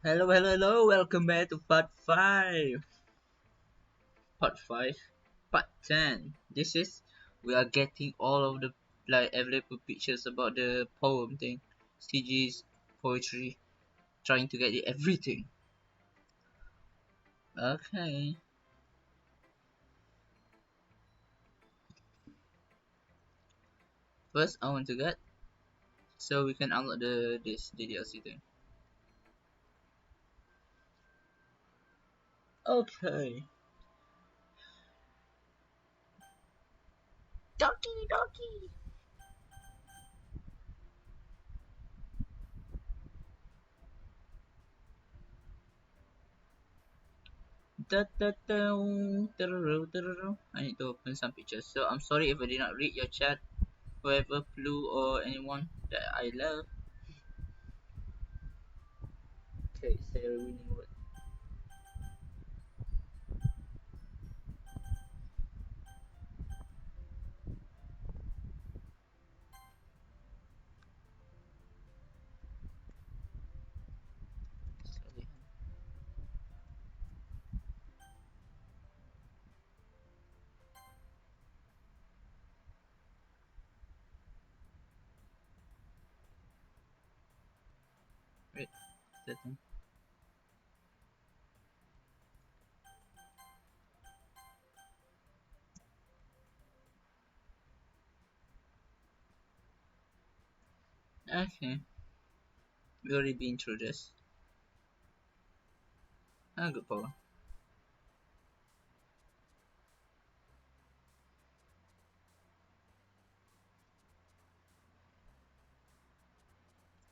Hello, hello, hello. Welcome back to part 5. Part 5. Part 10. This is we are getting all of the available pictures about the poem thing. CG's poetry. Trying to get it everything. Okay. First I want to get so we can unlock this DLC thing. Okay. Doki Doki. Da, da, da, I need to open some pictures. So I'm sorry if I did not read your chat. Whoever Blue or anyone that I love. Okay, say a winning word. Sorry. Wait, setting. Okay, we already been through this. Ah, good power.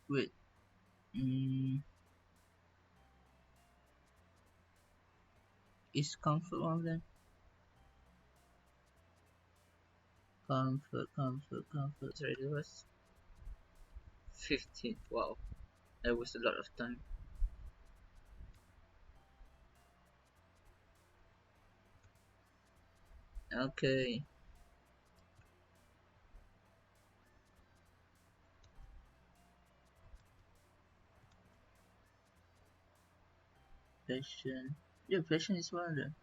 Wait, is comfort one of them? Comfort. Sorry, it was 15. Wow, that was a lot of time. Okay, passion. Yeah, passion is one of them.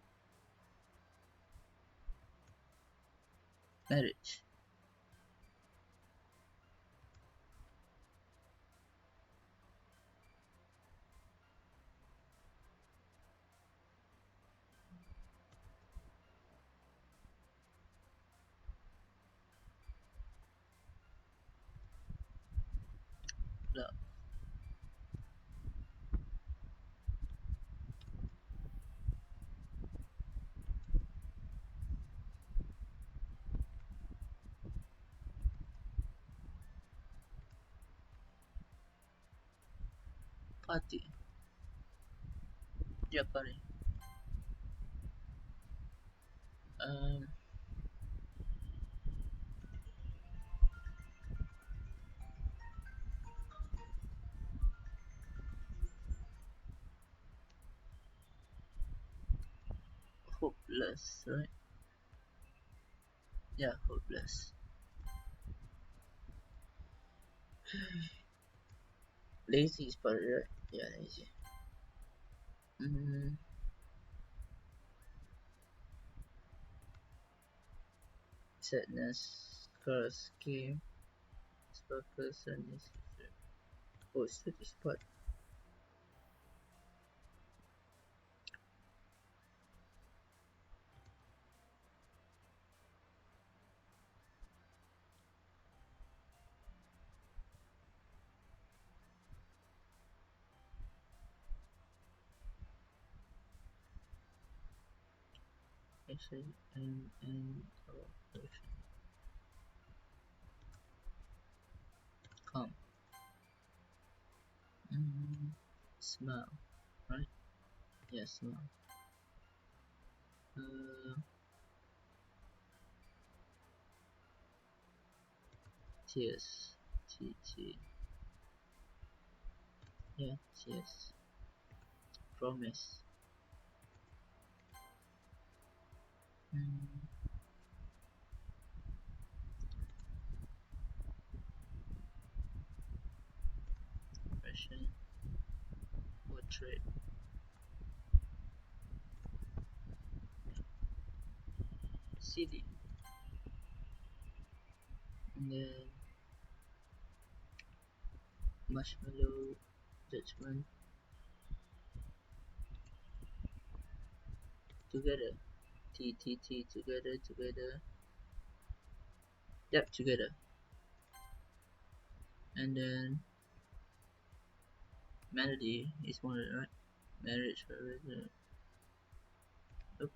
Marriage. Love. Party. Yeah, party. Um, hopeless, right? Yeah, hopeless. Lazy is part, right? Yeah, lazy. Mm, sadness, curse, game, sparkle, sadness. Oh, sleep is part. Actually, and oh, calm. Smile, right? Yeah, smile. Uh, tears. T. Yeah, tears. Promise. Mm, passion. What? Trade. CD. And then marshmallow. Judgment. Together. T T T. Together. Together. Yep. Together. And then melody is one of it, right? Marriage. Oh,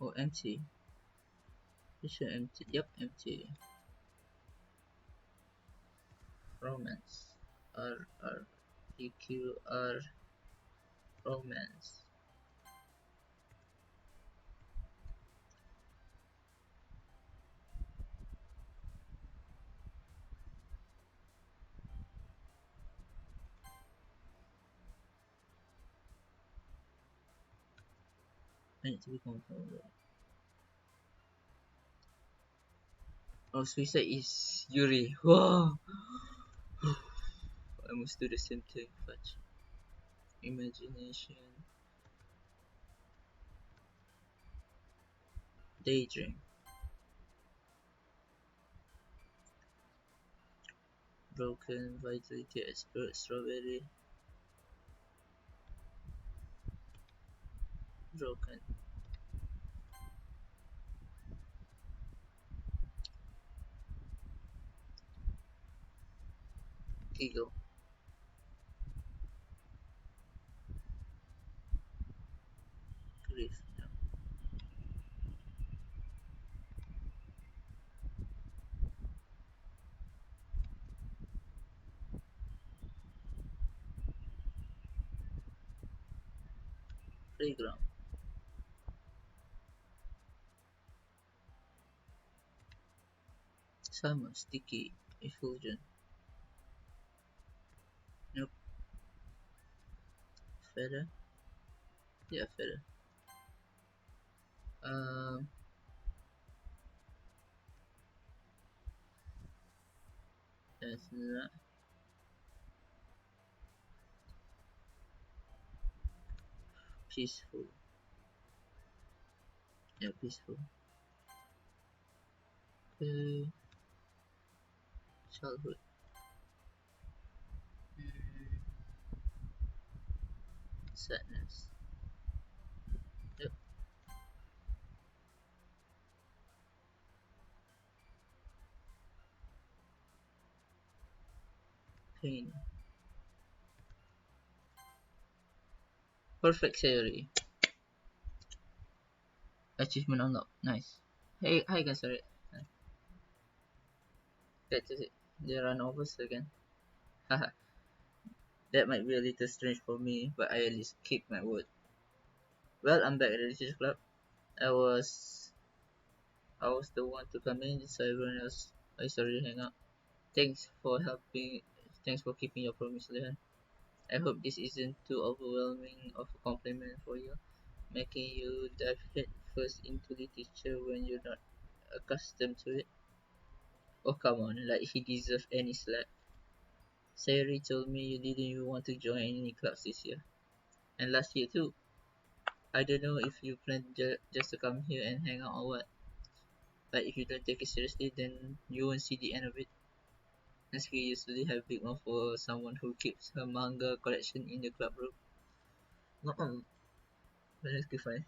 oh, empty. You should empty. Yep. Empty. Romance. R E Q R. Romance. I need to be comfortable. Oh, suicide is Yuri. Whoa! I must do the same thing. Fudge. Imagination. Daydream. Broken. Vitality. Expert. Strawberry. Broken. Giggle. Grief. No. Playground. Summer. Sticky. Effulgent. Nope. Feather. Yeah, feather. Um. That's not peaceful. Yeah, peaceful. Childhood. Mm, sadness. Yep. Pain. Perfect theory. Achievement unlocked. Nice. Hey, hi guys. Sorry. That's it. They run over again. Haha. That might be a little strange for me, but I at least keep my word. Well, I'm back at the literature club. I was I was the one to come in, so everyone else is already hang out. Thanks for helping. Thanks for keeping your promise, Leon. I hope this isn't too overwhelming of a compliment for you, making you dive head first into literature when you're not accustomed to it. Oh come on, like he deserves any slack. Sayori told me you didn't even want to join any clubs this year, and last year too. I don't know if you plan just to come here and hang out or what, but if you don't take it seriously, then you won't see the end of it. Natsuki usually have big mouth for someone who keeps her manga collection in the club room. No, but Natsuki fine.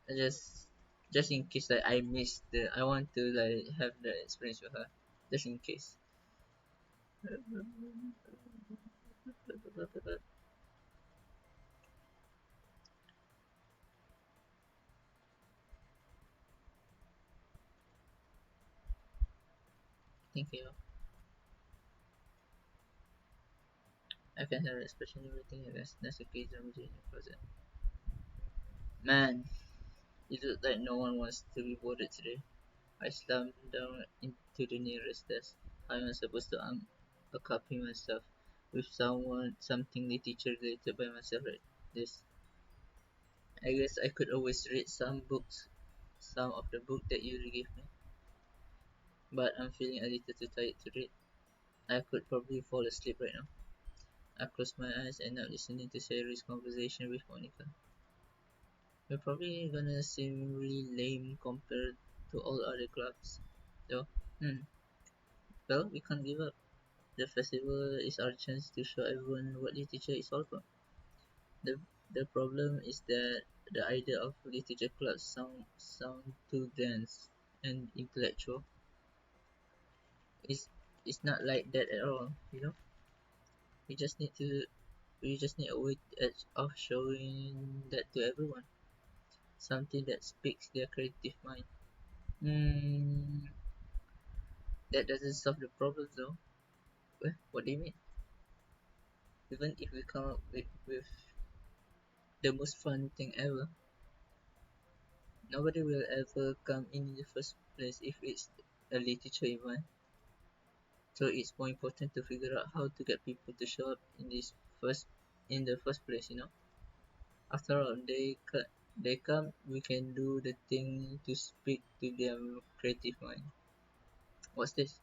I just in case like I missed the, I want to like have the experience with her, just in case. Thank you. I can hear expression everything against Natsuki's rummaging in your closet. Man, it looks like no one wants to be bothered today. I slammed down into the nearest desk. I am supposed to accompany myself with something the teacher related by myself like this. I guess I could always read some of the book that you gave me, but I'm feeling a little too tired to read. I could probably fall asleep right now. I close my eyes and not listening to Sherry's conversation with Monica. We're probably gonna seem really lame compared to all other clubs. So, hmm, well, we can't give up. The festival is our chance to show everyone what literature is all about. The the problem is that the idea of literature clubs sound too dense and intellectual. It's it's not like that at all, you know? We just need to we just need a way of showing that to everyone. Something that speaks their creative mind. Hmm, that doesn't solve the problem though. What do you mean? Even if we come up with the most fun thing ever, nobody will ever come in the first place if it's a literature event. So it's more important to figure out how to get people to show up first in the first place. After all, they come. We can do the thing to speak to their creative mind. What's this?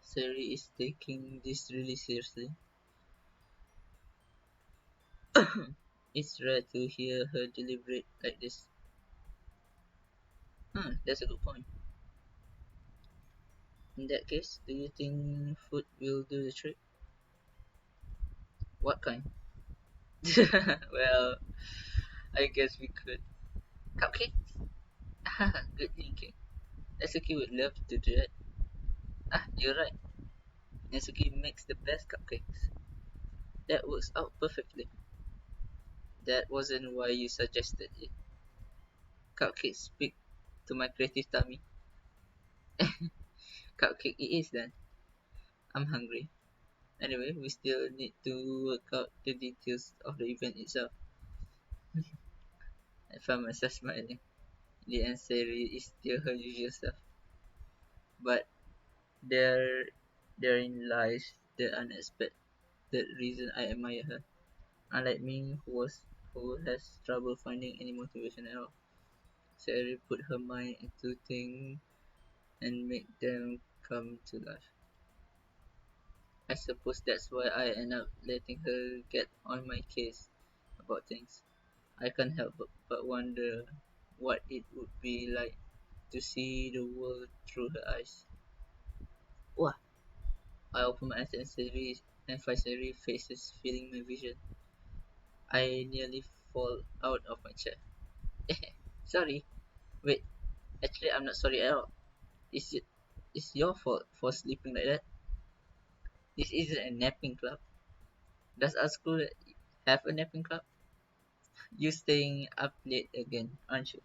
Sari is taking this really seriously. It's rare to hear her deliberate like this. That's a good point. In that case, do you think food will do the trick? What kind? Well, I guess we could. Cupcakes? Good thinking. Natsuki would love to do that. You're right. Natsuki makes the best cupcakes. That works out perfectly. That wasn't why you suggested it. Cupcakes speak to my creative tummy. Cupcake it is then. I'm hungry. Anyway, we still need to work out the details of the event itself. I found myself smiling. In the end, Sari is still her usual self. But there, therein lies the unexpected reason I admire her. Unlike me, who has trouble finding any motivation at all, Sari put her mind into things and make them come to life. I suppose that's why I end up letting her get on my case about things. I can't help but wonder what it would be like to see the world through her eyes. Wah! I open my eyes and find Sari faces filling my vision. I nearly fall out of my chair. Sorry. Wait, actually I'm not sorry at all. It's, y- it's your fault for sleeping like that. This isn't a napping club. Does our school have a napping club? You staying up late again, aren't you?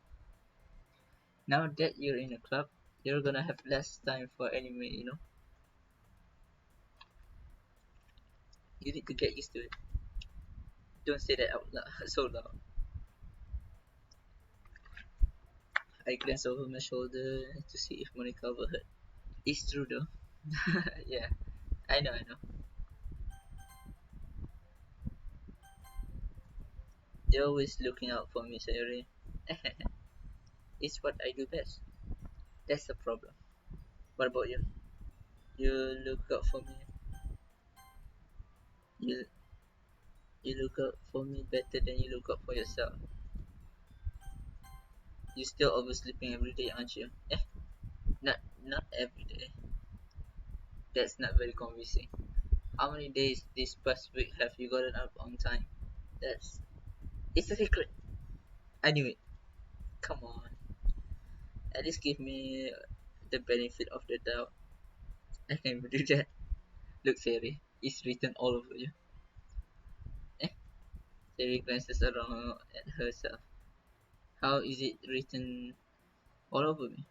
Now that you're in a club, you're gonna have less time for anime. You need to get used to it. Don't say that out loud, so loud. I glance over my shoulder to see if Monica overheard. It's true though. Yeah, I know. You're always looking out for me, Sayori. It's what I do best. That's the problem. What about you? You look out for me. You you look out for me better than you look out for yourself. You still oversleeping every day, aren't you? Not every day. That's not very convincing. How many days this past week have you gotten up on time? That's it's a secret. I knew it. Come on. At least give me the benefit of the doubt. I can even do that. Look, Siri, it's written all over you. Eh? Siri glances around at herself. How is it written all over me?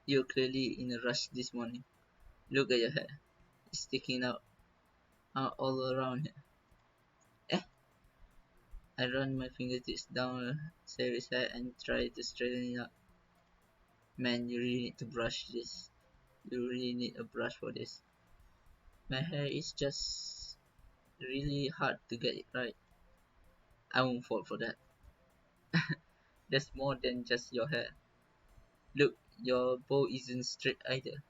You're clearly in a rush this morning. Look at your hair. It's sticking out all around here. Eh? I run my fingertips down Sari's hair and try to straighten it up. Man, you really need to brush this. You really need a brush for this. My hair is just really hard to get it right. I won't fall for that. There's more than just your hair. Look, your bow isn't straight either.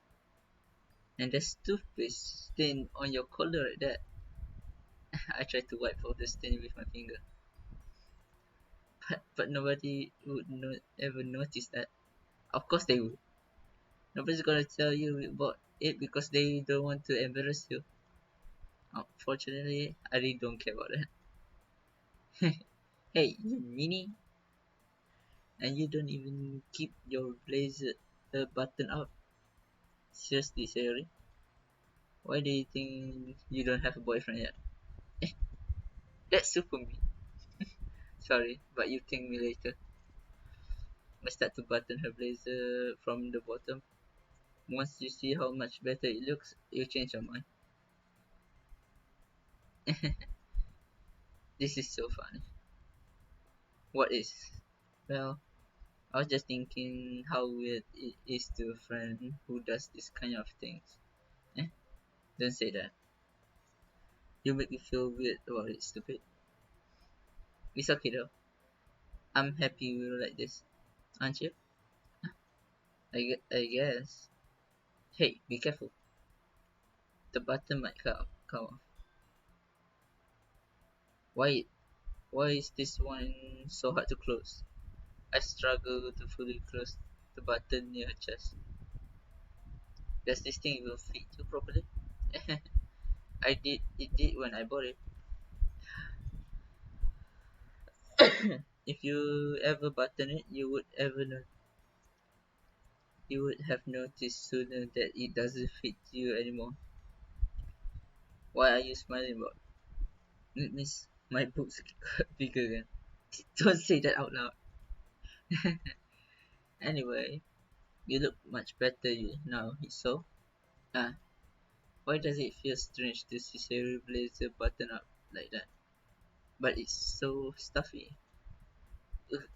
And there's toothpaste stain on your collar like that. I tried to wipe off the stain with my finger, but nobody would ever notice that. Of course they would. Nobody's gonna tell you about it because they don't want to embarrass you. Unfortunately, I really don't care about that. Hey, you meanie, and you don't even keep your blazer button up. Seriously, Sherry, why do you think you don't have a boyfriend yet? That's super mean. Sorry, but you thank me later. I start to button her blazer from the bottom. Once you see how much better it looks, you change your mind. This is so funny. What is? Well, I was just thinking how weird it is to a friend who does this kind of things. Eh, don't say that. You make me feel weird about it, stupid. It's okay though. I'm happy we're like this, aren't you? I guess. Hey, be careful. The button might come off. Why, why is this one so hard to close? I struggle to fully close the button near your chest. Does this thing even fit you properly? It did when I bought it. If you ever button it, you would have noticed sooner that it doesn't fit you anymore. Why are you smiling about? It means my boobs got bigger again. Don't say that out loud. Anyway, you look much better now, so. Ah, why does it feel strange to see Sherry Blazer button up like that? But it's so stuffy. Ugh,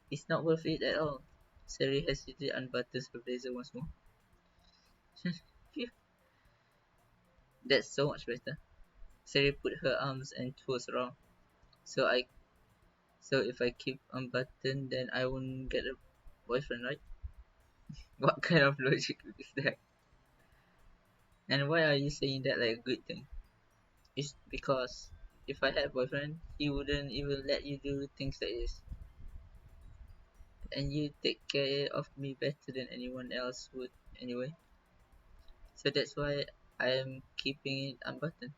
it's not worth it at all. Sherry hesitantly unbuttons her blazer once more. Phew, that's so much better. Sherry put her arms and toes around. So I so if I keep unbuttoned then I won't get a boyfriend, right? What kind of logic is that? And why are you saying that like a good thing? It's because if I had a boyfriend, he wouldn't even let you do things like this. And you take care of me better than anyone else would anyway. So that's why I am keeping it unbuttoned.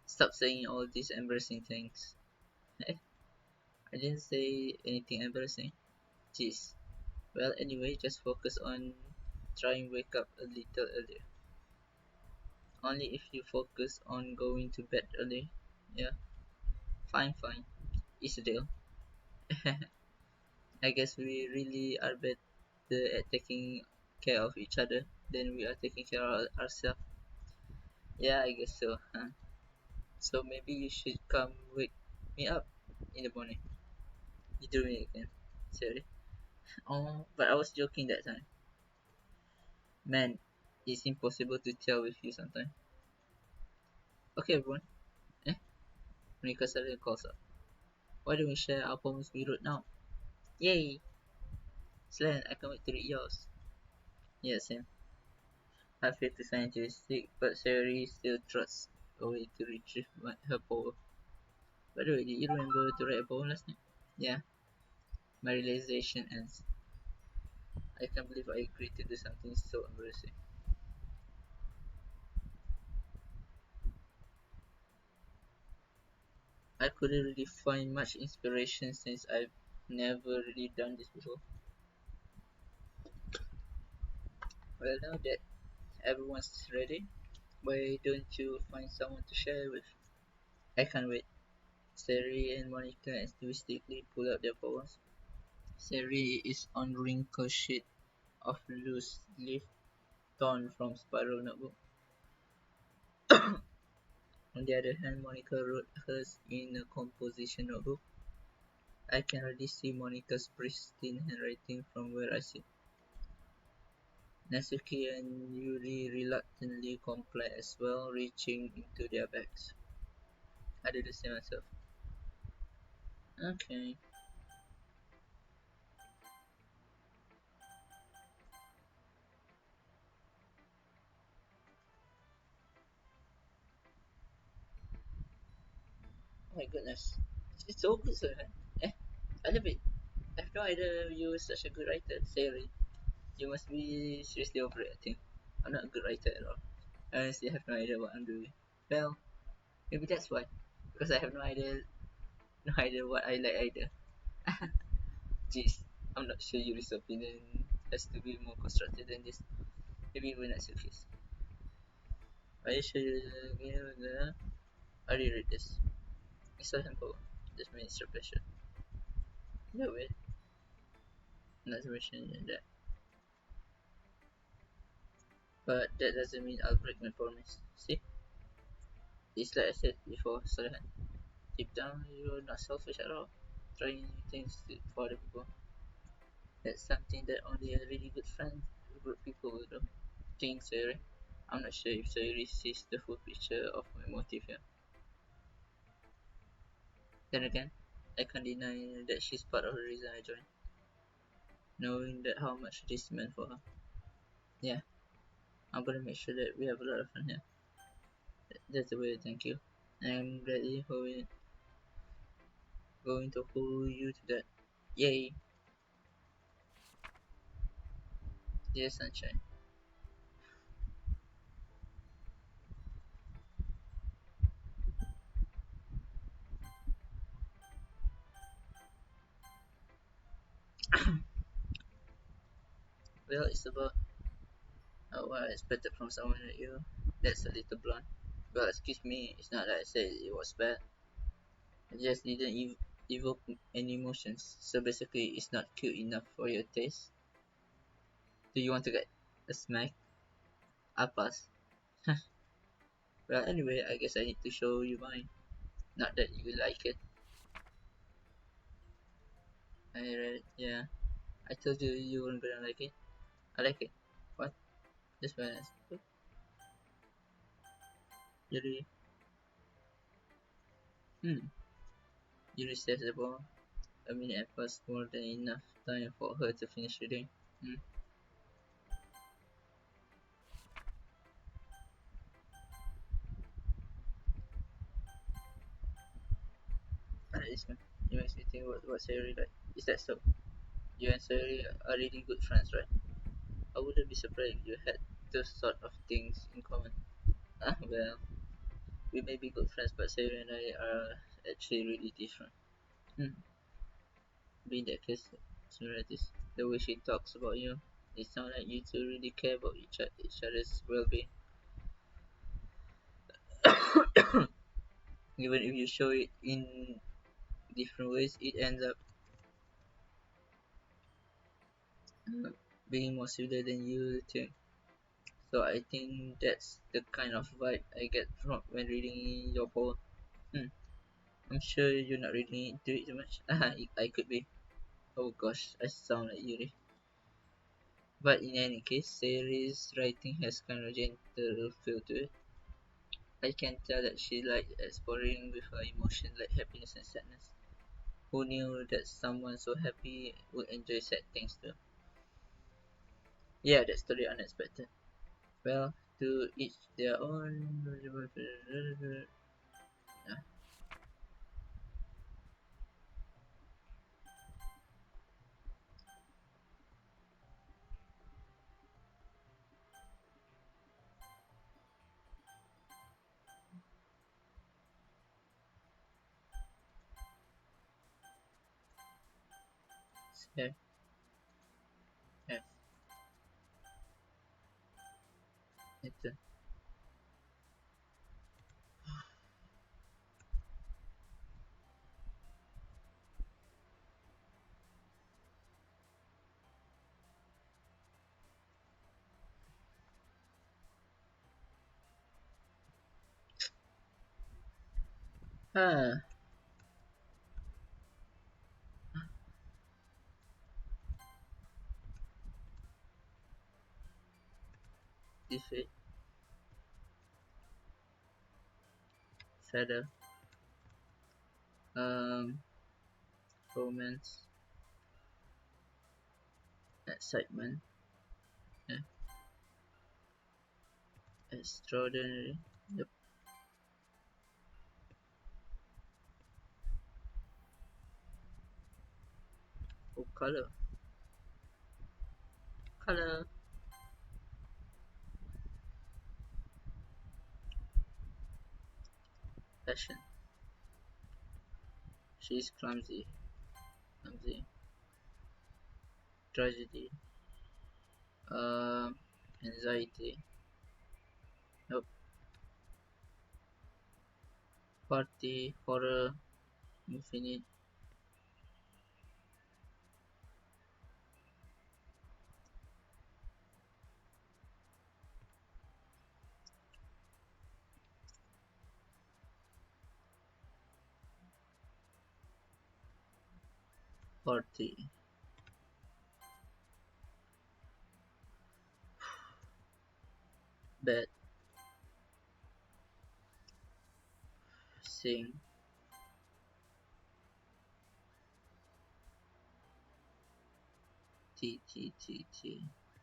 Stop saying all these embarrassing things. Eh, I didn't say anything embarrassing. Jeez. Well, anyway, just focus on trying wake up a little earlier. Only if you focus on going to bed early. Yeah, fine, fine. It's a deal. I guess we really are better at taking care of each other than we are taking care of ourselves. Yeah, I guess so. Huh? So maybe you should come wake me up in the morning. You do it again. Sorry. Oh, but I was joking that time. Man, it's impossible to tell with you sometimes. Okay, everyone. Eh? Monica suddenly calls up. Why don't we share our poems we wrote now? Yay! Slan, I can't wait to read yours. Yeah, same. I feel too scientific, but Sherry still trusts a way to retrieve her poem. By the way, did you remember to write a poem last night? Yeah, my realization ends. I can't believe I agreed to do something so embarrassing. I couldn't really find much inspiration since I've never really done this before. Well, now that everyone's ready, why don't you find someone to share with? I can't wait. Sari and Monica enthusiastically pull out their poems. Sari is on wrinkled sheet of loose leaf torn from spiral notebook. On the other hand, Monica wrote hers in a composition notebook. I can already see Monica's pristine handwriting from where I sit. Natsuki and Yuri reluctantly comply as well, reaching into their bags. I do the same myself. Okay. my goodness. It's so good, sir. Eh, I love it. I have no idea you're such a good writer. Seriously. You must be seriously over it, I think. I'm not a good writer at all. I honestly have no idea what I'm doing. Well, maybe that's why. Because I have no idea what I like either. Jeez, I'm not sure your opinion has to be more constructive than this. Maybe we're not success. Are you sure you know, I read this? It's so simple. Just minister pressure. No way. Not to mention that. But that doesn't mean I'll break my promise. See? It's like I said before, Solahan. Deep down, you're not selfish at all. Trying new things for other people. That's something that only a really good friend, good people will do. Think Sayuri. I'm not sure if Sayuri sees the full picture of my motive here. Then again, I can't deny that she's part of the reason I joined. Knowing that how much this meant for her. Yeah, I'm gonna make sure that we have a lot of fun here. That's the way to thank you. I'm gladly going to hold you to that. Yay! Dear sunshine. Well, it's about what I expected from someone like you. That's a little blunt. Well, excuse me, it's not like I said it was bad. I just didn't evoke any emotions. So basically, it's not cute enough for your taste. Do you want to get a smack? I pass. Well, anyway, I guess I need to show you mine. Not that you like it. I read, yeah. I told you you weren't gonna like it. I like it. What? Just when I said, Yuri, hmm, Yuri says about a minute passed more than enough time for her to finish reading. Hmm, I like this one. It makes me think what Sayuri like. Is that so? You and Sayuri are really good friends, right? I wouldn't be surprised if you had those sort of things in common. Ah, well, we may be good friends, but Sayuri and I are actually really different. Hmm. Being that case, similarities, the way she talks about you, it sounds like you two really care about each other's well-being. Even if you show it in different ways, it ends up uh, being more similar than you think. So I think that's the kind of vibe I get from when reading your poem. Hmm. I'm sure you're not reading into it too much. I could be. Oh gosh, I sound like Yuri. But in any case, Sayuri's writing has kind of gentle feel to it. I can tell that she likes exploring with her emotions like happiness and sadness. Who knew that someone so happy would enjoy sad things too? Yeah, that's totally unexpected. Well, to each their own. Yeah, yeah, yes, it's ah, defeat, feather, um, romance, excitement, yeah, extraordinary, yep, Color. Color. Passion. She's clumsy. Clumsy. Tragedy. Anxiety. Nope. Party. Horror. Infinite. Party. Bed. Sing. T.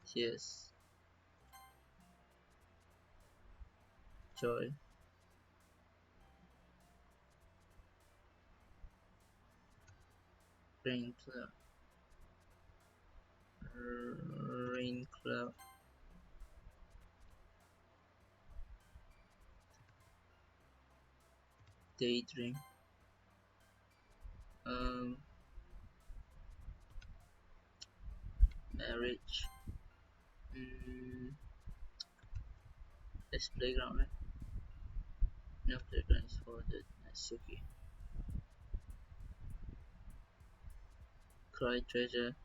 Tears. Joy. Rain cloud. Rain cloud. Daydream. Um, Marriage. Mm, this playground, right? No playground is for the Natsuki. Cry treasure.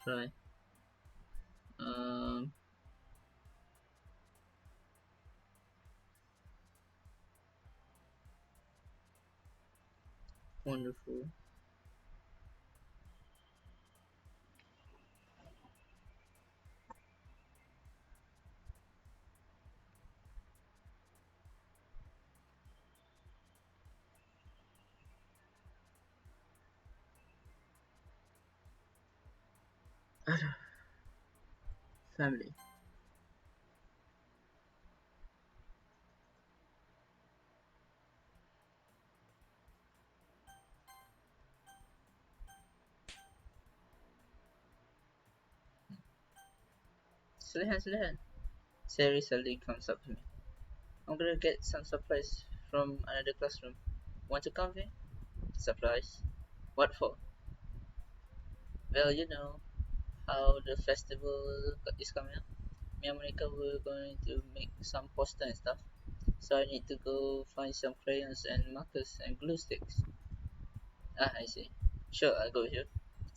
Cry. Um, Wonderful. Family. Slihan. Sari suddenly comes up to me. I'm gonna get some supplies from another classroom. Want to come with me? Supplies? What for? Well, you know how the festival is coming up. Me and Monica were going to make some poster and stuff. So I need to go find some crayons and markers and glue sticks. Ah, I see. Sure, I'll go with you.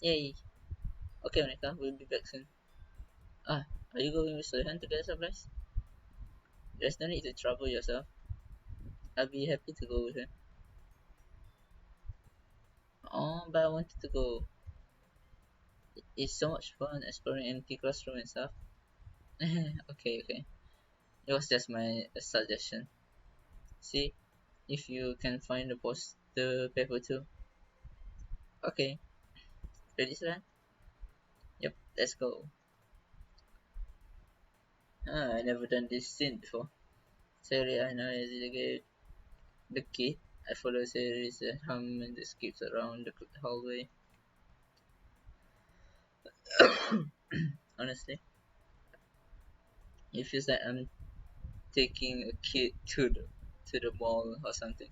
Yay. Okay, Monica, we'll be back soon. Ah, are you going with Sohan to get supplies? There's no need to trouble yourself. I'll be happy to go with him. Oh, but I wanted to go. It's so much fun exploring empty classroom and stuff. Okay. It was just my suggestion. See if you can find the poster paper too. Okay, ready, sir? Yep, let's go. Ah, I never done this scene before. Sorry, I know as the kid. I follow series hum and the skips around the hallway. Honestly, it feels like I'm taking a kid to the mall or something.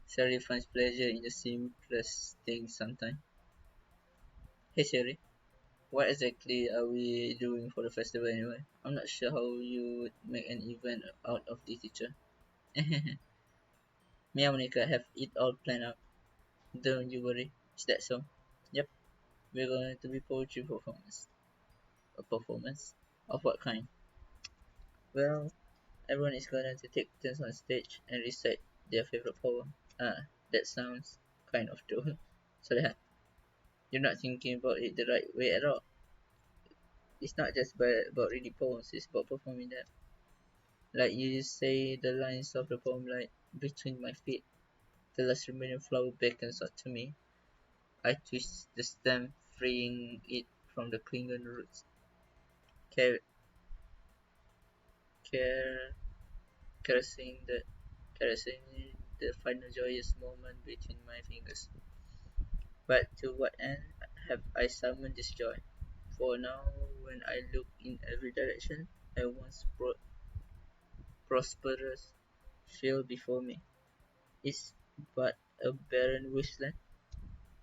Sherry finds pleasure in the simplest things sometimes. Hey Sherry, what exactly are we doing for the festival anyway? I'm not sure how you would make an event out of this teacher. Me and Monica have it all planned out. Don't you worry. Is that so? Yep, we're going to be poetry performance. A performance? Of what kind? Well, everyone is going to take turns on stage and recite their favorite poem. Ah, that sounds kind of dull. So that you're not thinking about it the right way at all. It's not just about reading poems, it's about performing them. Like you say the lines of the poem like between my feet, the last remaining flower beckons out to me. I twist the stem, freeing it from the clinging roots. Car- care, caressing the caressing the final joyous moment between my fingers. But to what end have I summoned this joy? For now, when I look in every direction, a once prosperous field before me is but a barren wasteland.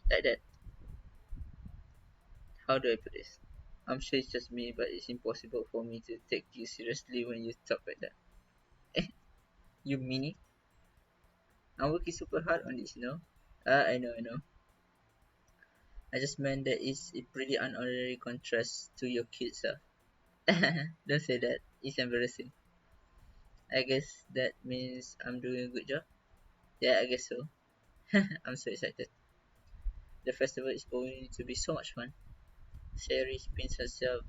Like that. How do I put this? I'm sure it's just me, but it's impossible for me to take you seriously when you talk like that. Eh, you mean it? I'm working super hard on this, you know? I know. I just meant that it's a pretty unordinary contrast to your cute self. Don't say that. It's embarrassing. I guess that means I'm doing a good job. Yeah, I guess so. I'm so excited. The festival is going to be so much fun. Sherry spins herself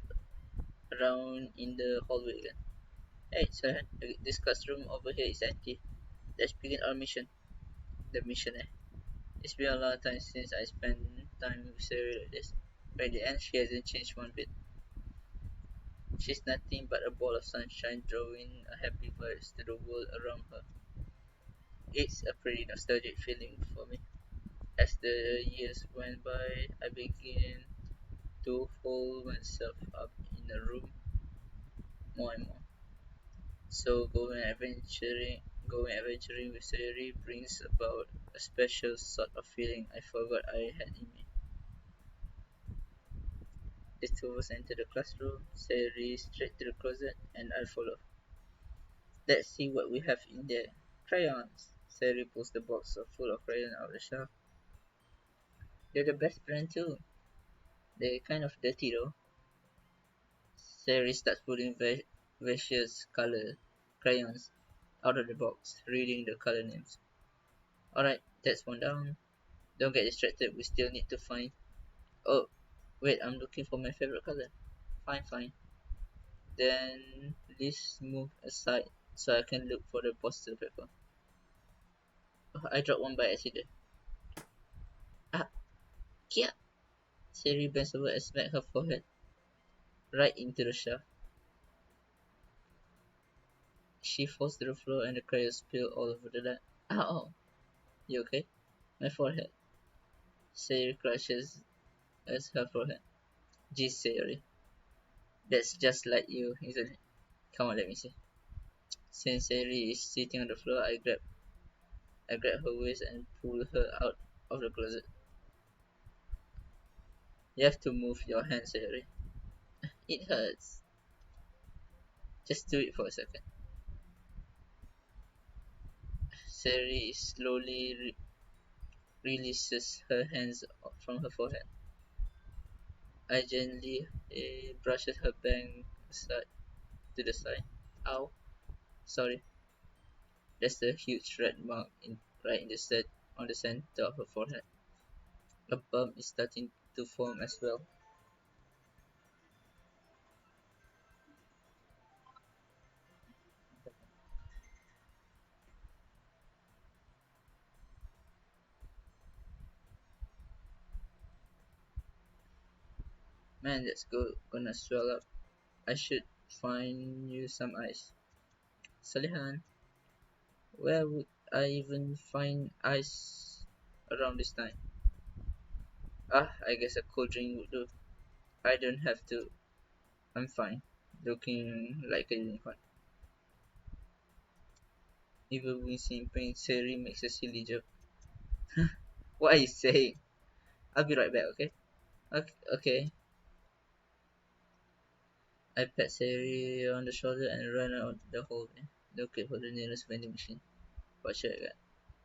around in the hallway again. Hey, Sir, this classroom over here is empty. Let's begin our mission. The mission, eh? It's been a long time since I spent time with Sherry like this. But in the end, she hasn't changed one bit. She's nothing but a ball of sunshine drawing a happy vibes to the world around her. It's a pretty nostalgic feeling for me. As the years went by, I began to hold myself up in a room more and more. So going adventuring with Sayuri brings about a special sort of feeling I forgot I had in me. The two of us enter the classroom, Sayuri straight to the closet, and I follow. Let's see what we have in there. Crayons. Sayuri pulls the box full of crayons out of the shelf. They're the best brand too. They're kind of dirty though. Sayuri starts pulling various color crayons out of the box, reading the color names. Alright, that's one down. Don't get distracted, we still need to find. Oh, wait, I'm looking for my favorite color. Fine, fine. Then please move aside so I can look for the poster paper. Oh, I dropped one by accident. Ah, Kia! Siri bends over and smacks her forehead right into the shelf. She falls to the floor and the crayons spill all over the lap. Ow! You okay? My forehead. Siri crushes as her forehead. Geez, Siri. That's just like you, isn't it? Come on, let me see. Since Siri is sitting on the floor, I grab her waist and pull her out of the closet. You have to move your hands, Siri. It hurts. Just do it for a second. Siri slowly releases her hands from her forehead. I gently brushes her bang aside to the side. Ow, sorry. That's a huge red mark right in the set on the center of her forehead. A bump is starting to form as well. Man, that's gonna swell up. I should find you some ice. Salihan, where would I even find ice around this time? I guess a cold drink would do. I don't have to. I'm fine. Looking like a unicorn. Even wincing in pain, Siri makes a silly joke. What are you saying? I'll be right back, okay? Okay. I pat Siri on the shoulder and run out the hallway. Looking for the nearest vending machine. What should I get?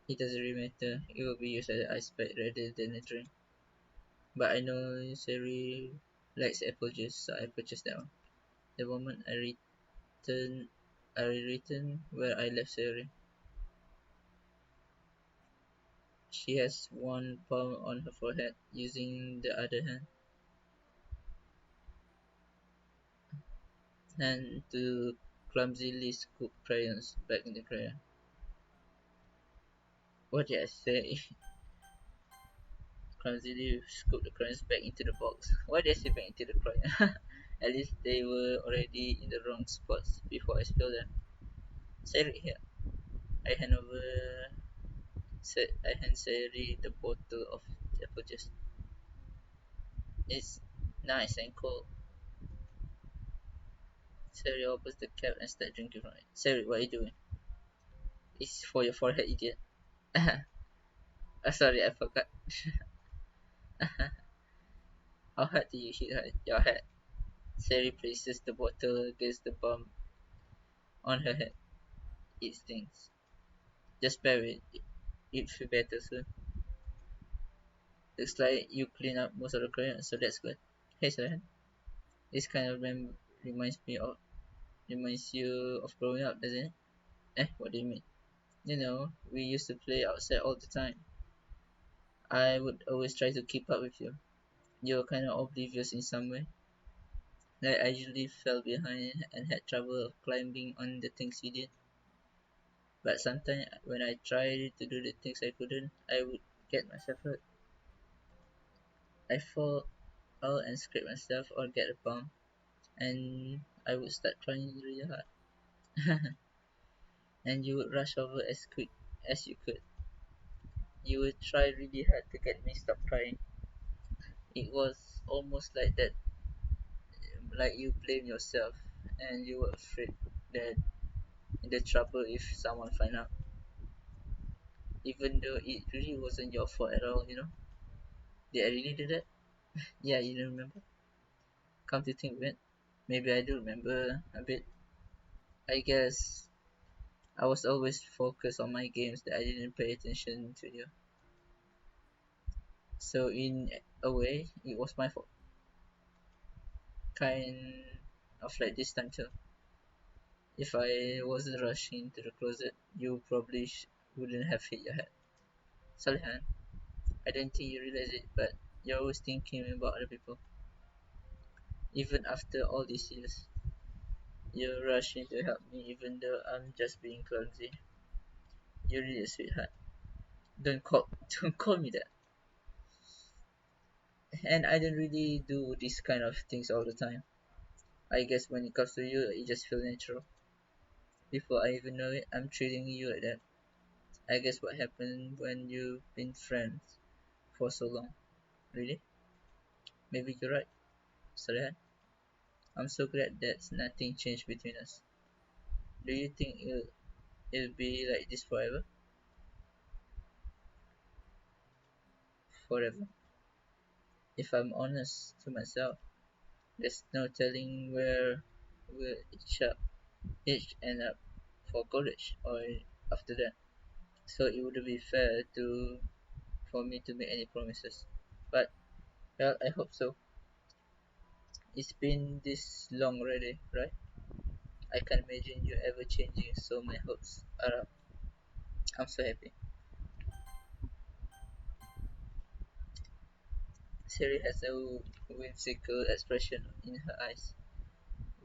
It doesn't really matter. It will be used as an ice pack rather than a drink. But I know Siri likes apple juice, so I purchased that one. The moment return, I return where I left Siri. She has one palm on her forehead, using the other hand to clumsily scoop crayons back in the crayon. What did I say? Clumsily scoop the crayons back into the box. Why did I say back into the crayon? At least they were already in the wrong spots before I spilled them. Siri here. I hand Sari the bottle of apple juice. It's nice and cool. Siri opens the cap and starts drinking from it. Siri, what are you doing? It's for your forehead, idiot. Sorry, I forgot. How hard do you hit your head? Siri places the bottle against the bump on her head. It stings. Just bear it. It'll feel better soon. Looks like you clean up most of the crayons, so that's good. Hey, Saren. This kind of reminds me of reminds you of growing up, doesn't it? What do you mean? You know, we used to play outside all the time. I would always try to keep up with you. You were kind of oblivious in some way. Like I usually fell behind and had trouble climbing on the things you did. But sometimes when I tried to do the things I couldn't, I would get myself hurt. I fall out and scrape myself or get a bump, and I would start crying really hard. And you would rush over as quick as you could. You would try really hard to get me stop crying. It was almost like that, like you blame yourself, and you were afraid that the trouble if someone find out, even though it really wasn't your fault at all. Did I really do that? Yeah, you don't remember. Come to think of it, maybe I do remember a bit. I guess I was always focused on my games that I didn't pay attention to you. So in a way, it was my fault. Kind of like this time too. If I wasn't rushing to the closet, you probably wouldn't have hit your head. Salihan, I don't think you realize it, but you're always thinking about other people. Even after all these years, you're rushing to help me even though I'm just being clumsy. You're really a sweetheart. Don't call don't call me that. And I don't really do these kind of things all the time. I guess when it comes to you, it just feels natural. Before I even know it, I'm treating you like that. I guess what happened when you've been friends for so long. Really? Maybe you're right. Salehan. I'm so glad that nothing changed between us. Do you think it'll be like this forever? Forever? If I'm honest to myself, there's no telling where we'll each end up for college or after that. So it wouldn't be fair to for me to make any promises. But well, I hope so. It's been this long already, right? I can't imagine you ever changing, so my hopes are up. I'm so happy. Siri has a whimsical expression in her eyes.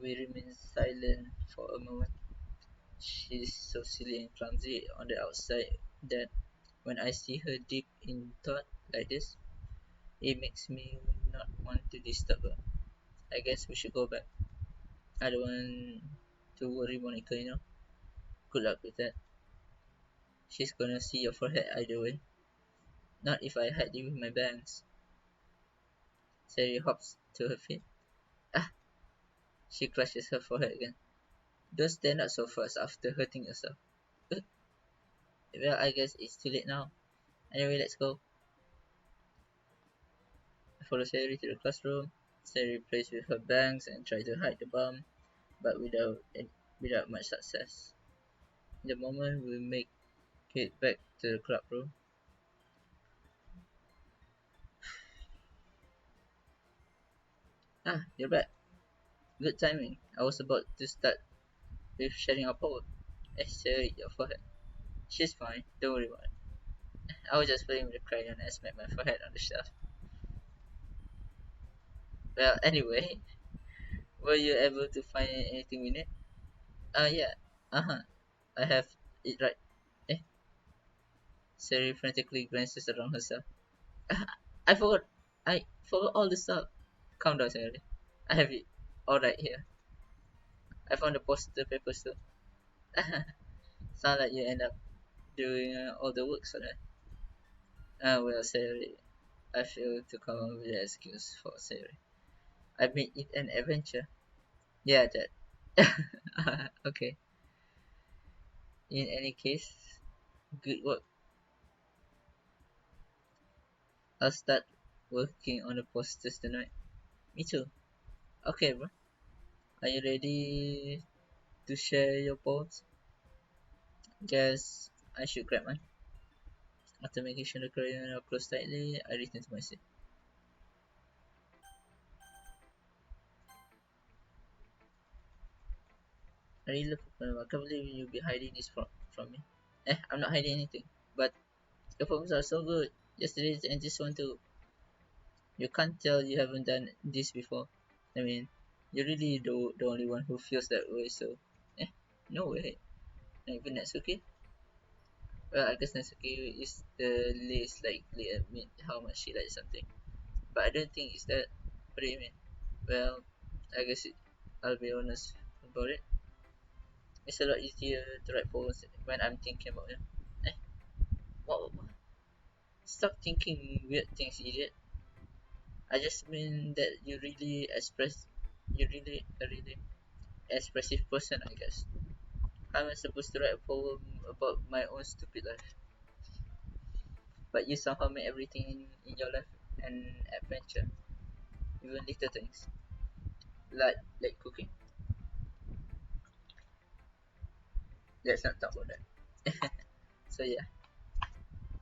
We remain silent for a moment. She's so silly and clumsy on the outside that when I see her deep in thought like this, it makes me not want to disturb her. I guess we should go back. I don't want to worry Monica. Good luck with that. She's gonna see your forehead either way. Not if I hide it with my bangs. Sari hops to her feet. Ah! She crushes her forehead again. Don't stand up so fast after hurting yourself. Uh, Well, I guess it's too late now. Anyway, let's go. I follow Sari to the classroom. Sari plays with her bangs and tries to hide the bump, but without much success. The moment we make it back to the club room. Ah, you're back. Good timing. I was about to start with sharing our power. Sari, your forehead. She's fine, don't worry about it. I was just playing with the crayon and smacked my forehead on the shelf. Well, anyway, were you able to find anything we need? Yeah. Uh-huh. I have it right. Eh? Sari frantically glances around herself. I forgot. I forgot all the stuff. Calm down, Sari. I have it all right here. I found the poster papers too. Sound like you end up doing all the work, so that. Well, Sari. I failed to come up with an excuse for Siri. I made it an adventure. Yeah, that. Okay. In any case, good work. I'll start working on the posters tonight. Me too. Okay, bro. Are you ready to share your poems? Guess I should grab mine. After making sure the crayon are closed tightly, I return to my seat. I really love Pokemon. I can't believe you'll be hiding this from me. I'm not hiding anything. But your poems are so good. Yesterday and this one too. You can't tell you haven't done this before. I mean, you're really the only one who feels that way, so no way. Not even Natsuki? Well, I guess Natsuki is the least likely admit how much she likes something. But I don't think it's that. What do you mean? Well, I guess I'll be honest about it. It's a lot easier to write poems when I'm thinking about them. Eh, what? Stop thinking weird things, idiot. I just mean that you're really a really expressive person, I guess. How am I supposed to write a poem about my own stupid life? But you somehow make everything in your life an adventure, even little things like cooking. Let's not talk about that. So yeah,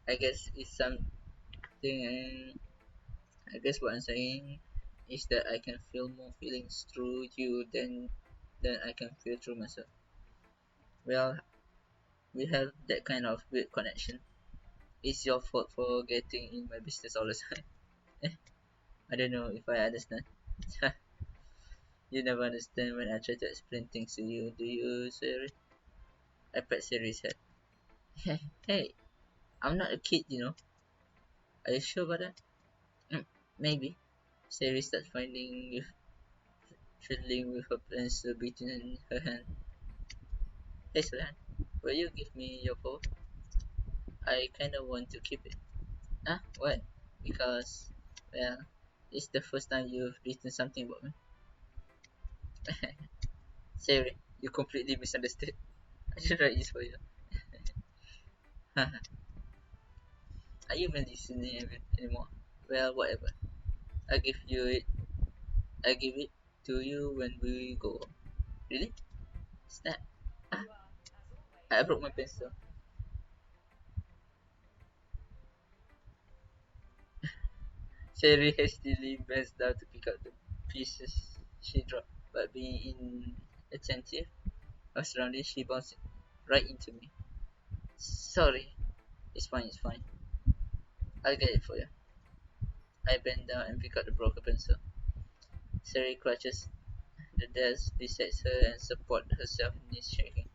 I guess it's something, and I guess what I'm saying is that I can feel more feelings through you than I can feel through myself. Well, we have that kind of weird connection. It's your fault for getting in my business all the time. I don't know if I understand. You never understand when I try to explain things to you, do you, Siri? I pat Siri's head. Hey, I'm not a kid, you know. Are you sure about that? Mm, maybe. Siri starts fiddling with her pencil between her hand. Hey, Solan, will you give me your phone? I kinda want to keep it. Ah, why? Because, well, it's the first time you've written something about me. Siri, you completely misunderstood. I should write this for you. Are you even listening anymore? Well, whatever. I give you it. I give it to you when we go home. Really? Snap. Ah, I broke my pencil. Sherry hastily bends down to pick up the pieces she dropped, but being inattentive or surrounded, she bounced right into me. Sorry. It's fine. I'll get it for you. I bend down and pick up the broken pencil. Sherry clutches the desk beside her and support herself, knees shaking.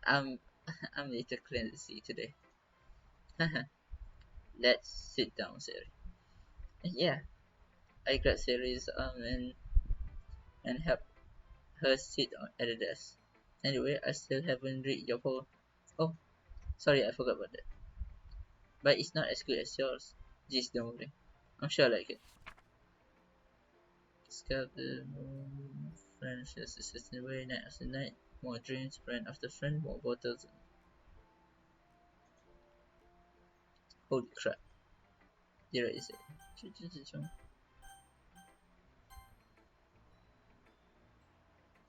I'm I'm a little clumsy today. Let's sit down, Sherry. Yeah, I grabbed Sherry's arm and helped her sit at the desk. Anyway, I still haven't read your poem. Oh, sorry, I forgot about that. But it's not as good as yours. Just don't worry. I'm sure I like it. Scalp the moon, friends just assisting away night after night. More dreams, friend after friend, more bottles. Holy crap. There is it.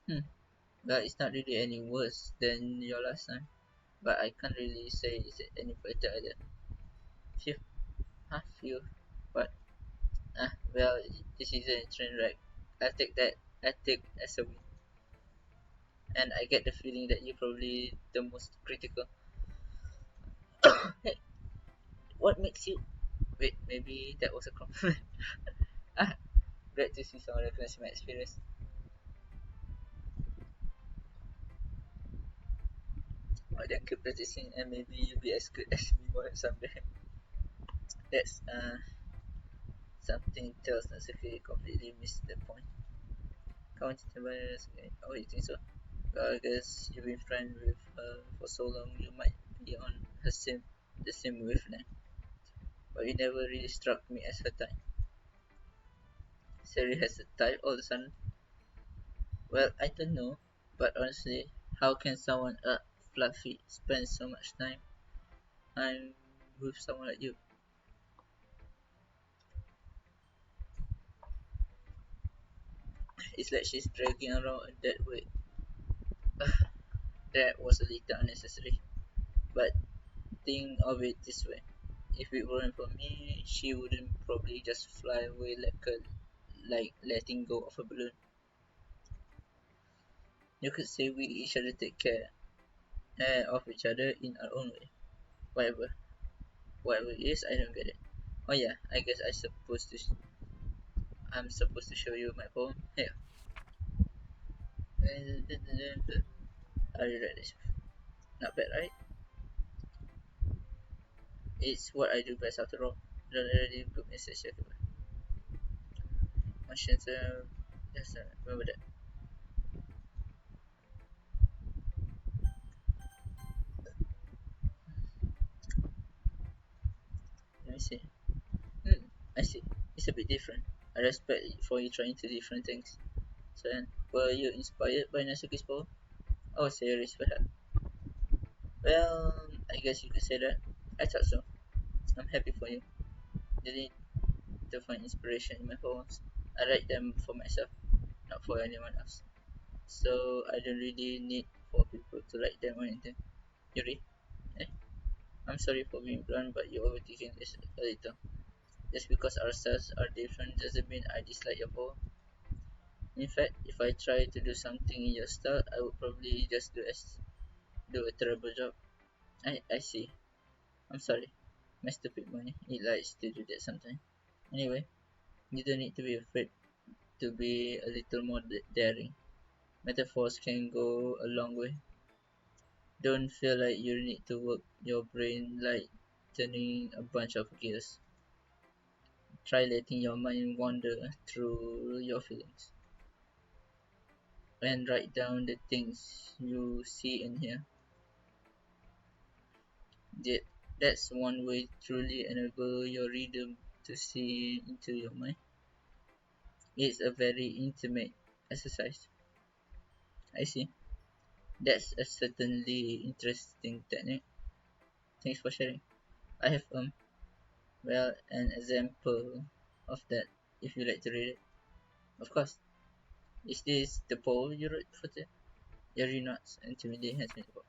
Hmm. Well, it's not really any worse than your last time. But I can't really say it's any better either. Phew. Huh? Phew. But, well, this is a train wreck. I'll take that. I take as a win. And I get the feeling that you're probably the most critical. Hey, what makes you? Wait, maybe that was a compliment. ah, Glad to see someone recognize my experience. Why then keep practicing and maybe you'll be as good as me one someday. That's something tells us if we completely missed the point. Counting the minutes. Oh, you think so? Well, I guess you've been friends with her for so long, you might be on the same wavelength. but it never really struck me as her type. Sari has a type all of a sudden. Well, I don't know, but honestly, how can someone fluffy spend so much time with someone like you? It's like she's dragging around that way. That was a little unnecessary. But think of it this way. If it weren't for me, she wouldn't probably just fly away like letting go of a balloon. You could say we each other take care of each other in our own way. Whatever, whatever it is, I don't get it. Oh yeah, I guess I'm supposed to show you my poem. Here. I read this. Not bad, right? It's what I do best after all. Don't really put message everywhere. Machines, yes, remember that. Let me see. Hmm, I see. It's a bit different. I respect it for you trying to different things. So, were you inspired by Nasuki's poem? Oh, serious, perhaps. Well, I guess you could say that. I thought so. I'm happy for you. You need to find inspiration in my poems. I write them for myself, not for anyone else. So I don't really need for people to write them or anything. Yuri, eh? I'm sorry for being blunt, but you're overthinking this a little. Just because our styles are different doesn't mean I dislike your poem. In fact, if I try to do something in your style, I would probably just do a terrible job. I see. I'm sorry. My stupid mind, it likes to do that sometimes. Anyway, you don't need to be afraid to be a little more daring. Metaphors can go a long way. Don't feel like you need to work your brain like turning a bunch of gears. Try letting your mind wander through your feelings and write down the things you see and hear. That, that's one way to truly enable your reader to see into your mind. It's a very intimate exercise. I see. That's a certainly interesting technique. Thanks for sharing. I have well an example of that if you like to read it. Of course. Is this the poll you wrote for the Yuri Nuts and Timothy has been about?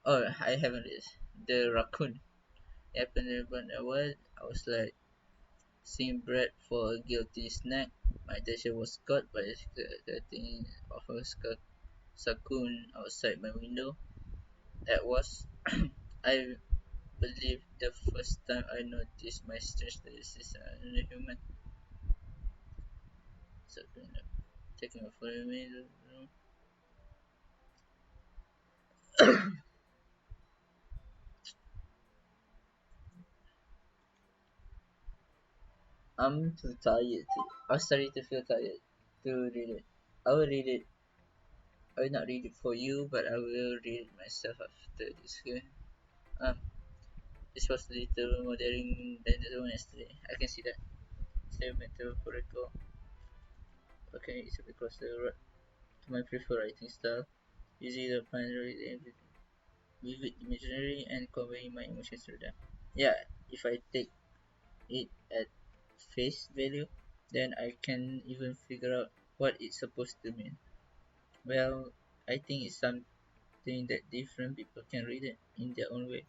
Oh, I haven't read it. The raccoon. It happened in a while. I was like seeing bread for a guilty snack. My attention was caught by the thing of a raccoon outside my window. That was, I believe, the first time I noticed my strange tendencies in a human. So, taking a photo of me. I'm too tired. I'm starting to feel tired to read it. I will read it. I will not read it for you, but I will read it myself after this. Okay? Um, this was a little more daring than the one yesterday. I can see that. Same metaphorical. Okay, it's a bit closer to my preferred writing style. Using the primary and vivid imagery and conveying my emotions through them. Yeah, if I take it at face value, then I can even figure out what it's supposed to mean. Well, I think it's something that different people can read it in their own way.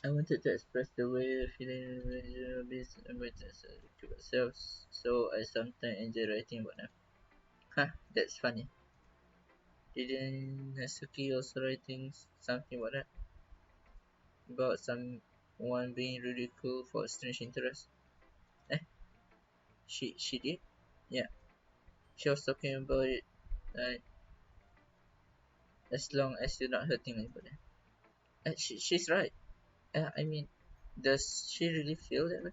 I wanted to express the way I feel in this to ourselves, so I sometimes enjoy writing about them. Huh, that's funny. Didn't Natsuki also writing something about that? About someone being ridiculed for a strange interest? Eh, she did? Yeah, she was talking about it, like, as long as you're not hurting anybody. She's right. I mean, does she really feel that way?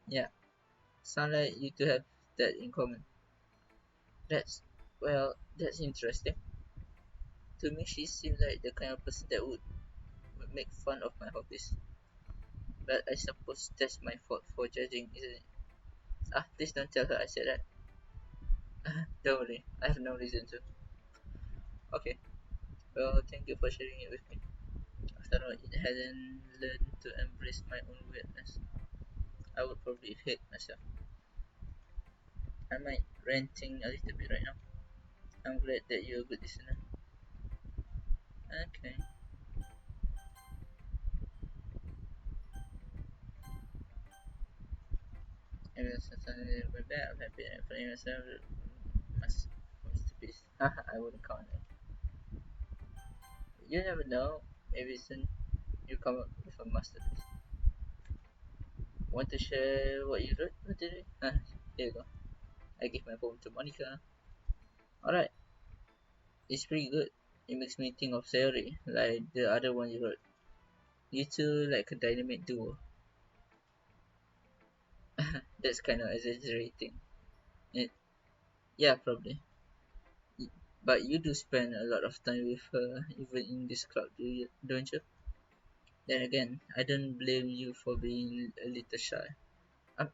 Yeah, sound like you two have that in common. That's, well, that's interesting. To me, she seems like the kind of person that would make fun of my hobbies. But I suppose that's my fault for judging, isn't it? Ah, please don't tell her I said that. Don't worry, I have no reason to. Okay, well, thank you for sharing it with me. After all, it hadn't learned to embrace my own weirdness. I would probably hate myself. I might ranting a little bit right now. I'm glad that you're a good listener. Okay. Maybe that's something a little bit bad. I'm happy and playing myself. Masterpiece. Haha, I wouldn't count it. You never know. Maybe soon you come up with a masterpiece. Want to share what you wrote today? Here you go. I give my poem to Monica. Alright, it's pretty good. It makes me think of Sayori, like the other one you wrote. You two like a dynamic duo. That's kind of exaggerating. It, yeah, probably. But you do spend a lot of time with her, even in this club, don't you? Then again, I don't blame you for being a little shy. I'm,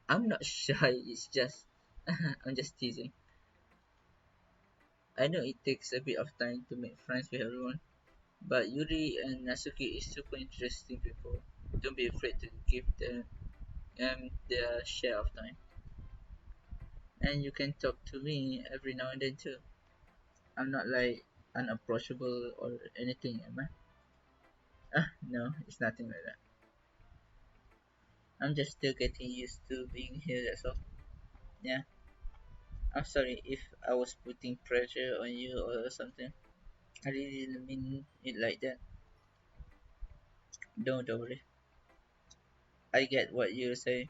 I'm not shy. It's just, I'm just teasing. I know it takes a bit of time to make friends with everyone, but Yuri and Nasuki is super interesting people. Don't be afraid to give them their share of time. And you can talk to me every now and then too. I'm not like unapproachable or anything, am I? Ah, no, it's nothing like that. I'm just still getting used to being here, that's all. Yeah, I'm sorry if I was putting pressure on you or something. I really didn't mean it like that. Don't worry. I get what you say.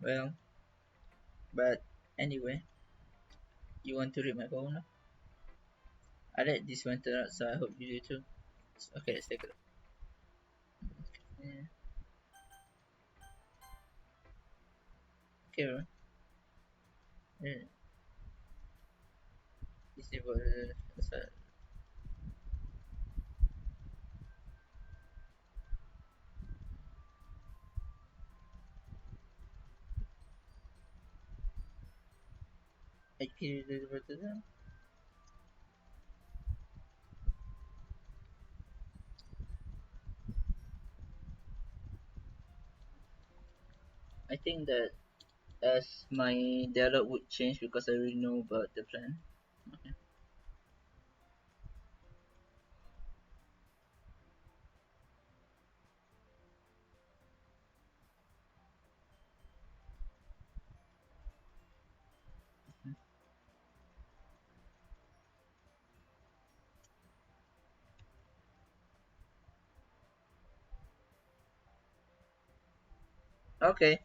Well, but anyway, you want to read my poem now? I read this one out, so I hope you do too. Okay, let's take a look. Yeah, okay, bro. Yeah, this is about so I can read about that. I think that as my dialogue would change because I already know about the plan. Okay. Okay.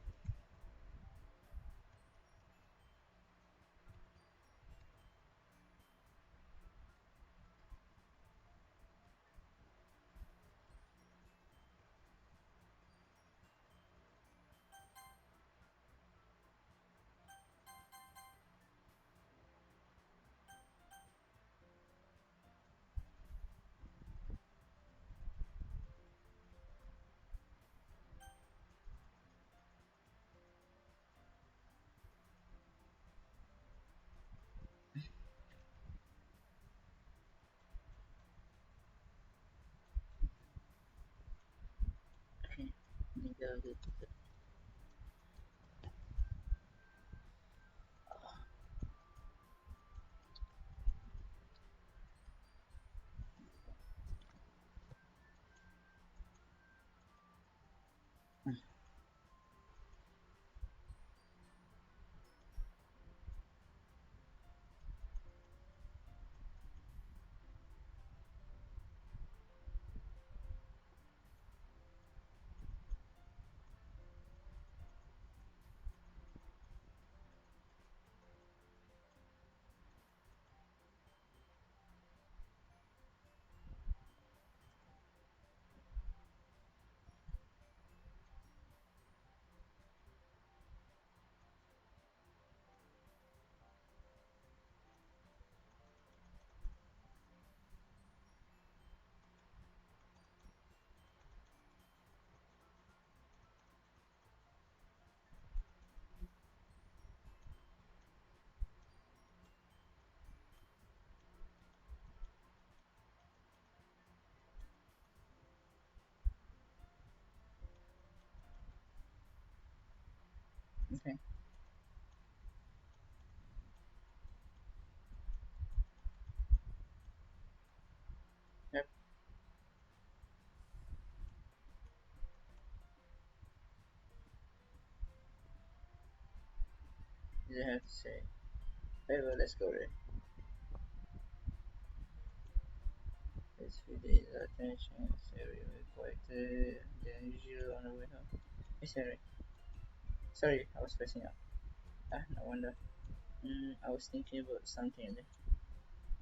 Okay. Yep. You don't have to say. Very well, let's go there. Let's feed the attention. Sorry, we're quieter than usual on the way home. Hey, sorry. Sorry, I was pressing up. Ah, no wonder. I was thinking about something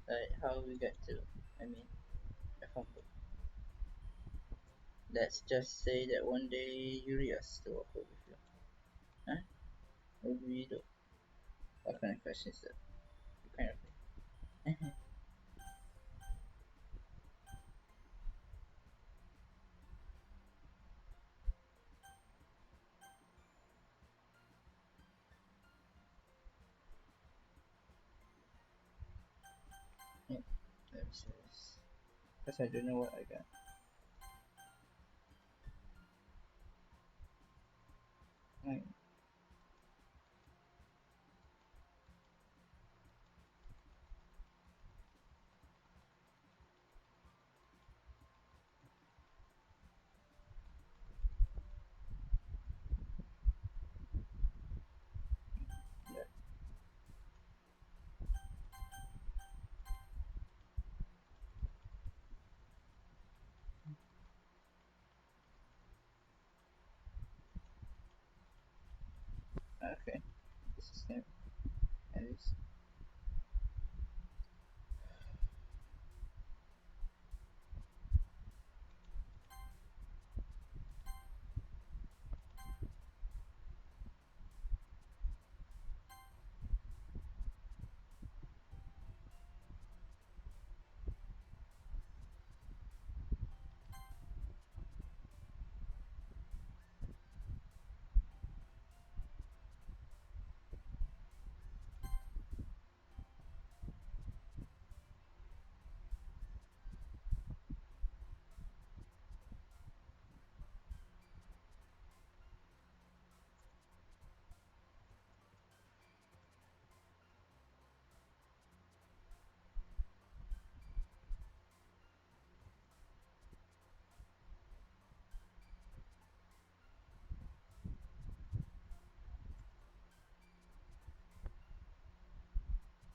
like how we got to. I mean, a fumble. Let's just say that one day Yuri asked to walk home with you. Huh? What do we do? What kind of question is that? What kind of thing? Yeah, let me see this. Because I don't know what I got. Right, yeah. Okay, this is him. And this.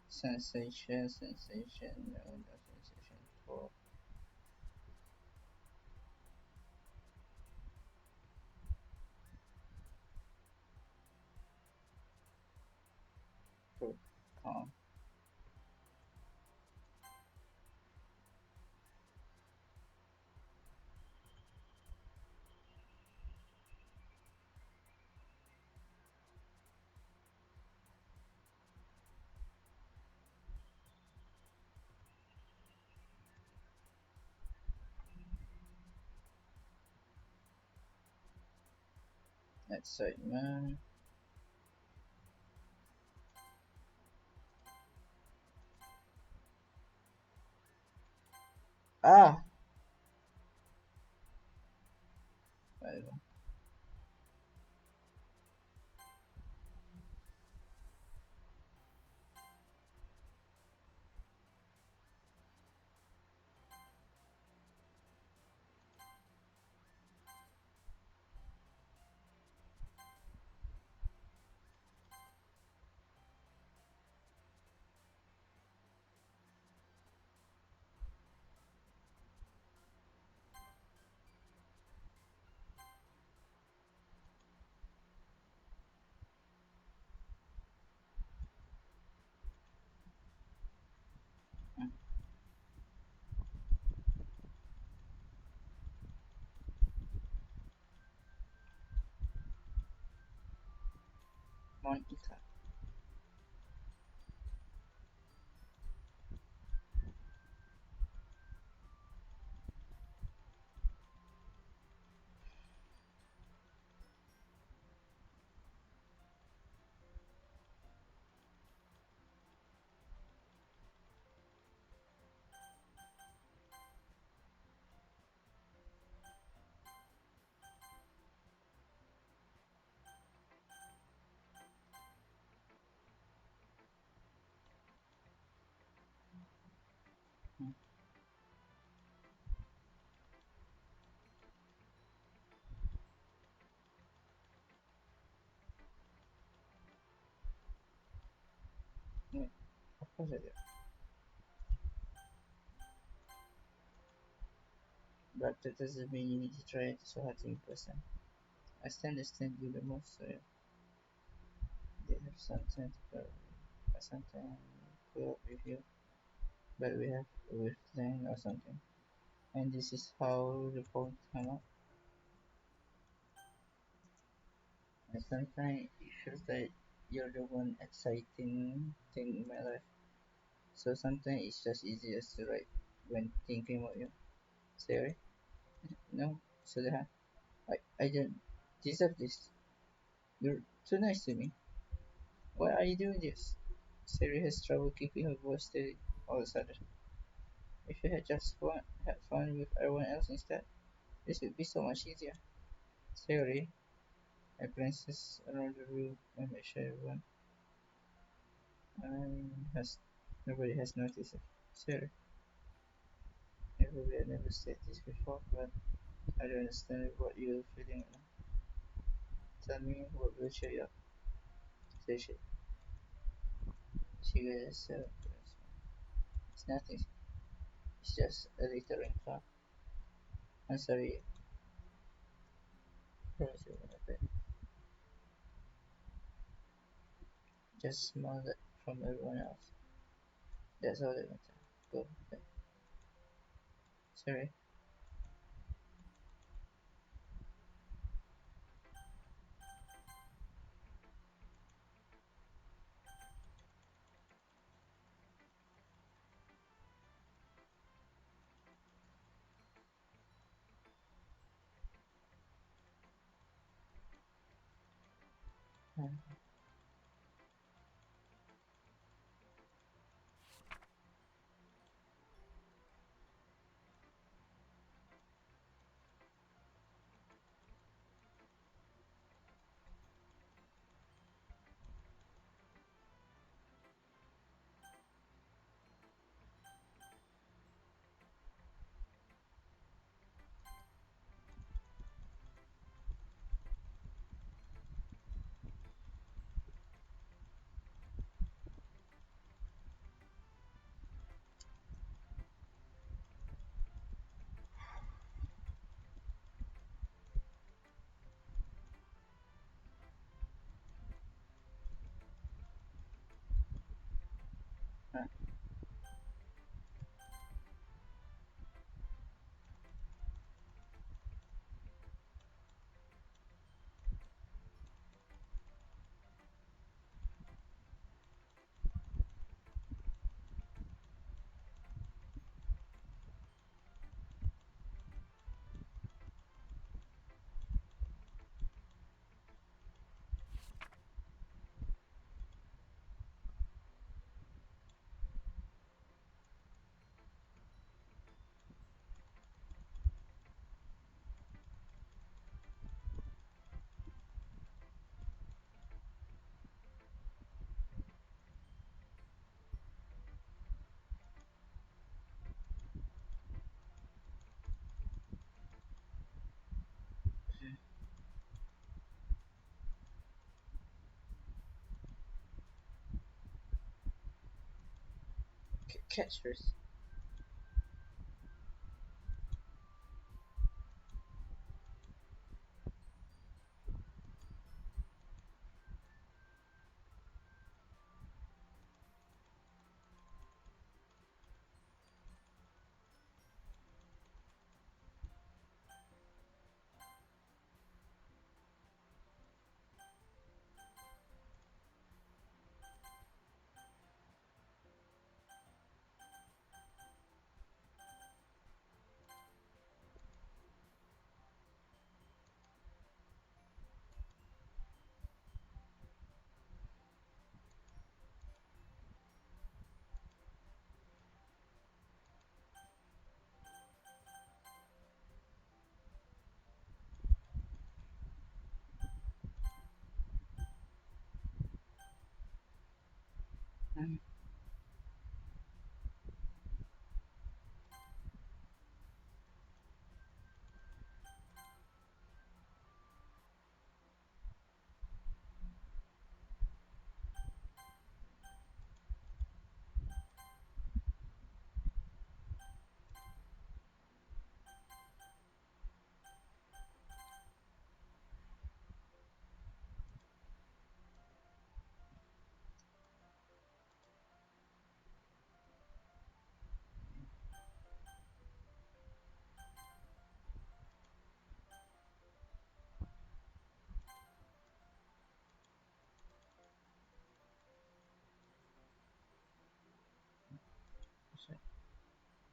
Sensation, no, no sensation for for calm. Excitement. Ah! Whatever. Mm. Monica. Hmm. Yeah, of course I do. But that doesn't mean you need to try it so hard to impress them. I still understand you the most, so they have something to go or something put up with you, but we have a wavelength or something. And this is how the phone come up. And sometimes it feels like you're the one exciting thing in my life. So sometimes it's just easiest to write when thinking about you. Sorry? No? So I don't deserve this. You're too nice to me. Why are you doing this? Siri has trouble keeping her voice steady all of a sudden. If you had fun with everyone else instead, this would be so much easier. Siri, I glances around the room and make sure has nobody has noticed it. Siri, probably I never said this before, but I don't understand what you're feeling right now. Tell me what will cheer you up. Say she. She goes, it's nothing. It's just a little rain cloud. I'm sorry. Promise you won't happen. Just smile that from everyone else. That's all that matters. Go. Okay. Sorry. Catch first.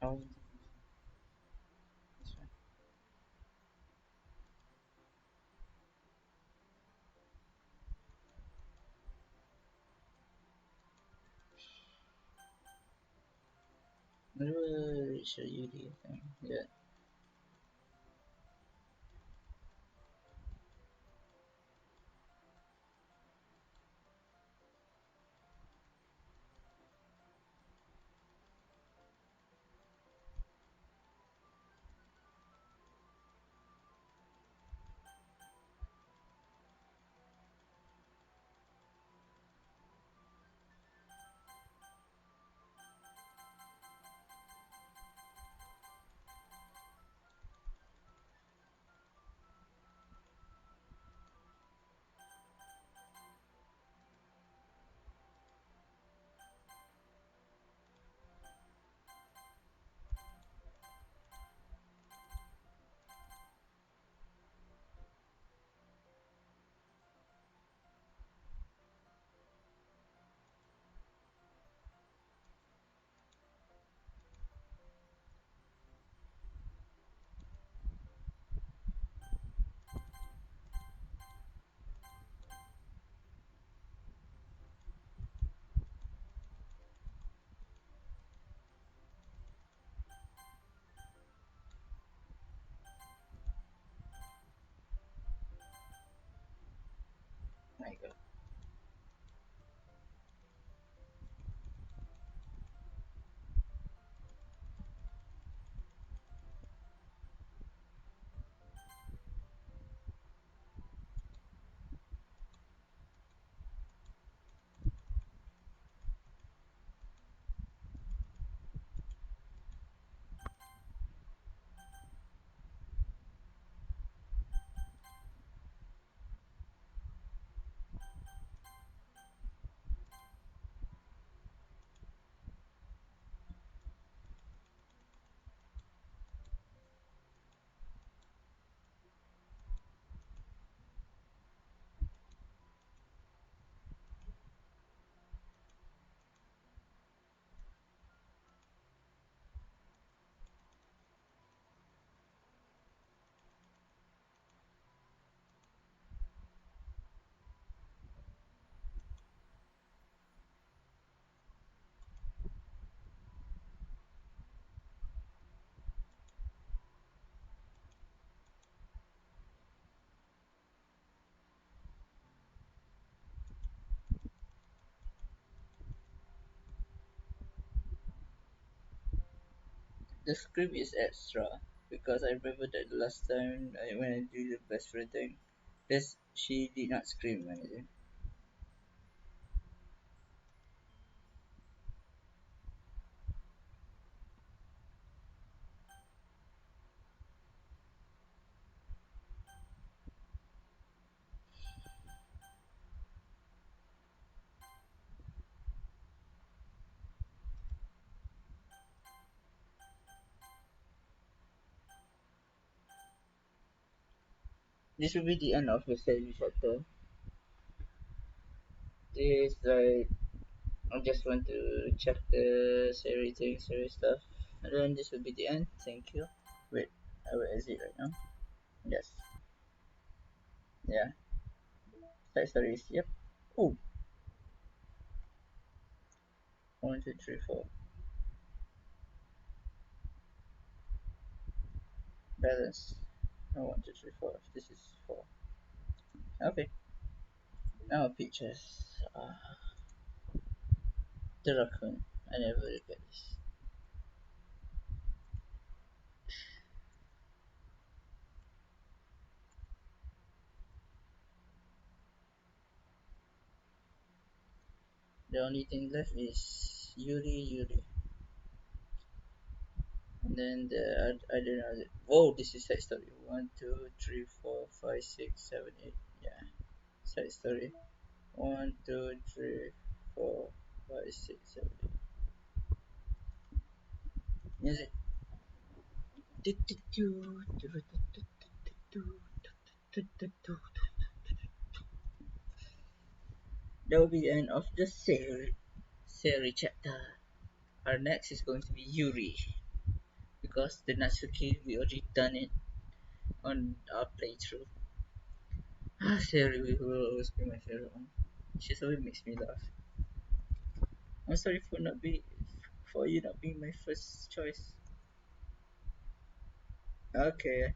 Oh, this one. Never show you the thing. Yeah. My God. The script is extra because I remember that the last time when I did the best friend thing, this she did not scream or anything. This will be the end of the series chapter. This like I just want to check the series thing, series stuff, and then this will be the end. Thank you. Wait, I will exit right now. Yes, yeah. Side stories. Yep. Oh, 1, 2, 3, 4. Balance. No, 1, 2, 3, 4. This is 4. Okay. Now pictures. The raccoon. I never look at this. The only thing left is Yuri. And then I don't know. Oh, this is side story. 1, 2, 3, 4, 5, 6, 7, 8. Yeah, side story. 1, 2, 3, 4, 5, 6, 7, 8. Music. That will be the end of the series chapter. Our next is going to be Yuri. because the Natsuki we already done it on our playthrough. Sherry will always be my favorite one. She always makes me laugh. I'm sorry for you not being my first choice. Okay.